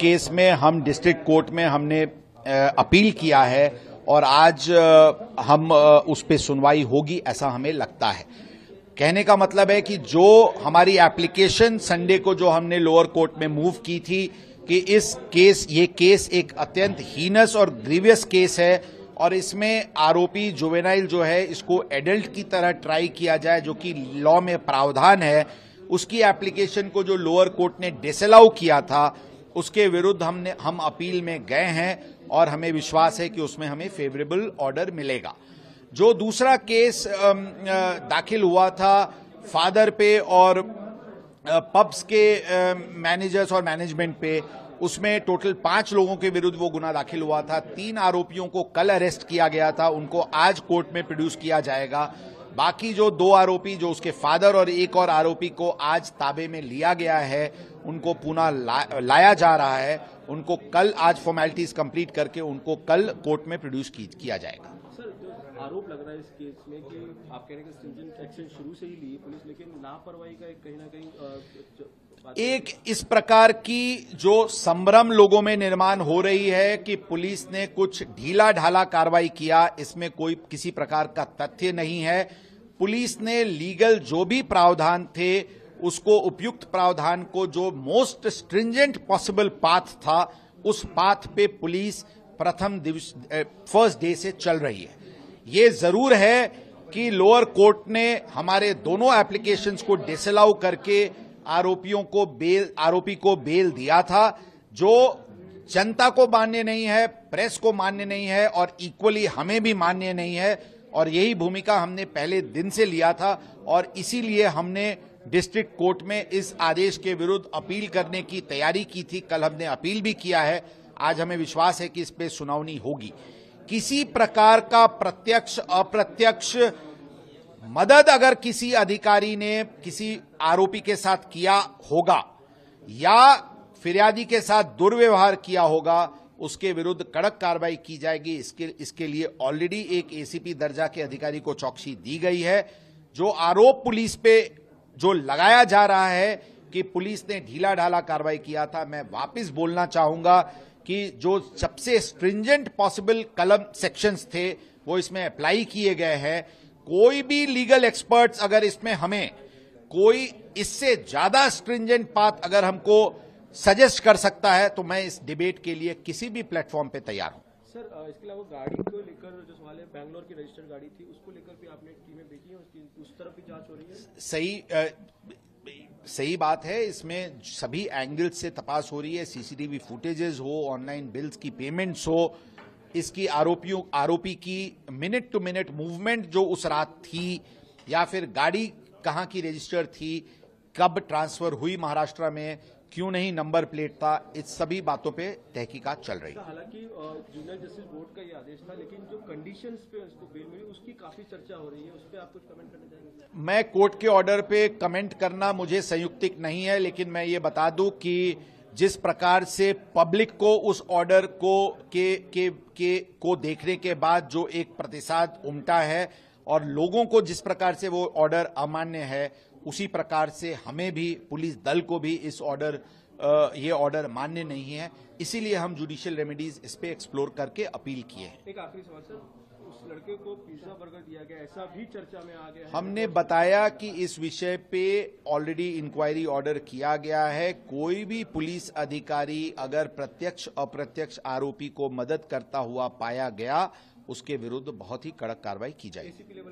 Case में हम district court में हमने अपील किया है और आज हम उस पे सुनवाई होगी ऐसा हमें लगता है। कहने का मतलब है कि जो हमारी एप्लीकेशन संडे को जो हमने लोअर कोर्ट में मूव की थी कि ये केस एक अत्यंत हीनस और ग्रीवियस केस है और इसमें आरोपी जुवेनाइल जो है इसको एडल्ट की तरह ट्राई किया जाए, जो कि लॉ में प्रावधान है, उसकी एप्लीकेशन को जो लोअर कोर्ट ने डिसअलाउ किया था उसके विरुद्ध हम अपील में गए हैं और हमें विश्वास है कि उसमें हमें फेवरेबल ऑर्डर मिलेगा। जो दूसरा केस दाखिल हुआ था फादर पे और पब्स के मैनेजर्स और मैनेजमेंट पे, उसमें टोटल 5 लोगों के विरुद्ध वो गुना दाखिल हुआ था। 3 आरोपियों को कल अरेस्ट किया गया था, उनको आज कोर्ट में प्रोड्यूस किया जाएगा। बाकी जो 2 आरोपी, जो उसके फादर और एक और आरोपी को आज ताबे में लिया गया है, उनको पुनः लाया जा रहा है। उनको कल आज फॉर्मेलिटीज कंप्लीट करके उनको कल कोर्ट में प्रोड्यूस किया जाएगा। सर, जो आरोप लग रहा है इस केस में कि आप कह रहे हैं कि स्ट्रिंजेंट एक्शन शुरू से ही ली पुलिस, लेकिन लापरवाही का कहीं ना कहीं एक इस प्रकार की जो संभ्रम लोगों में निर्माण हो रही है कि पुलिस ने कुछ ढीला ढाला कार्रवाई किया, इसमें कोई किसी प्रकार का तथ्य नहीं है। पुलिस ने लीगल जो भी प्रावधान थे उसको, उपयुक्त प्रावधान को, जो मोस्ट स्ट्रिंजेंट पॉसिबल पाथ था, उस पाथ पे पुलिस फर्स्ट डे से चल रही है। ये जरूर है कि लोअर कोर्ट ने हमारे दोनों एप्लीकेशंस को डिसअलाउ करके आरोपी को बेल दिया था, जो जनता को मान्य नहीं है, प्रेस को मान्य नहीं है और इक्वली हमें भी मान्य नहीं है। और यही भूमिका हमने पहले दिन से लिया था और इसीलिए हमने डिस्ट्रिक्ट कोर्ट में इस आदेश के विरुद्ध अपील करने की तैयारी की थी। कल हमने अपील भी किया है। आज हमें विश्वास है कि इस पे सुनवाई होगी। किसी प्रकार का प्रत्यक्ष अप्रत्यक्ष मदद अगर किसी अधिकारी ने किसी आरोपी के साथ किया होगा या फिरियादी के साथ दुर्व्यवहार किया होगा, उसके विरुद्ध कड़क कार्रवाई की जाएगी। इसके लिए ऑलरेडी एक एसीपी दर्जा के अधिकारी को चौकसी दी गई है। जो आरोप पुलिस पे जो लगाया जा रहा है कि पुलिस ने ढीला ढाला कार्रवाई किया था, मैं वापस बोलना चाहूंगा कि जो सबसे स्ट्रिंजेंट पॉसिबल कलम सेक्शंस थे वो इसमें अप्लाई किए गए हैं। कोई भी लीगल एक्सपर्ट्स अगर इसमें हमें कोई इससे ज्यादा स्ट्रिंजेंट पाथ अगर हमको सजेस्ट कर सकता है तो मैं इस डिबेट के लिए किसी भी प्लेटफॉर्म पे तैयार हूं। सर, इसके अलावा गाड़ी को लेकर जो सवाल है, बैंगलोर की रजिस्टर्ड गाड़ी थी, उसको लेकर भी आपने टीमें भेजी हैं, उसकी उस तरफ भी जांच हो रही है? सही बात है। इसमें सभी एंगल्स से तपास हो रही है। सीसीटीवी फुटेजेस हो, ऑनलाइन बिल्स की पेमेंट्स हो, इसकी आरोपी की मिनट टू मिनट मूवमेंट जो उस रात थी, या फिर गाड़ी कहां की रजिस्टर थी, कब ट्रांसफर हुई महाराष्ट्र में, क्यों नहीं नंबर प्लेट था, इस सभी बातों पे तहकीकात चल रही है। हालांकि जूनियर जस्टिस बोर्ड का ये आदेश था, लेकिन जो कंडीशंस पे उसको बेल मिली उसकी काफी चर्चा हो रही है, उस पर आप कुछ कमेंट करना चाहेंगे? मैं कोर्ट के ऑर्डर पे कमेंट करना मुझे संयुक्तिक नहीं है, लेकिन मैं ये बता दूं कि जिस प्रकार से पब्लिक को उस ऑर्डर को देखने के बाद जो एक प्रतिसाद उमटा है और लोगों को जिस प्रकार से वो ऑर्डर अमान्य है, उसी प्रकार से हमें भी, पुलिस दल को भी ये ऑर्डर मान्य नहीं है। इसीलिए हम जुडिशियल रेमेडीज इस पे एक्सप्लोर करके अपील किए हैं। एक आखिरी सवाल सर, उस लड़के को पिज्जा बर्गर दिया गया, ऐसा भी चर्चा में आ गया है। हमने बताया कि इस विषय पे ऑलरेडी इंक्वायरी ऑर्डर किया गया है। कोई भी पुलिस अधिकारी अगर प्रत्यक्ष अप्रत्यक्ष आरोपी को मदद करता हुआ पाया गया, उसके विरुद्ध बहुत ही कड़क कार्रवाई की जाएगी।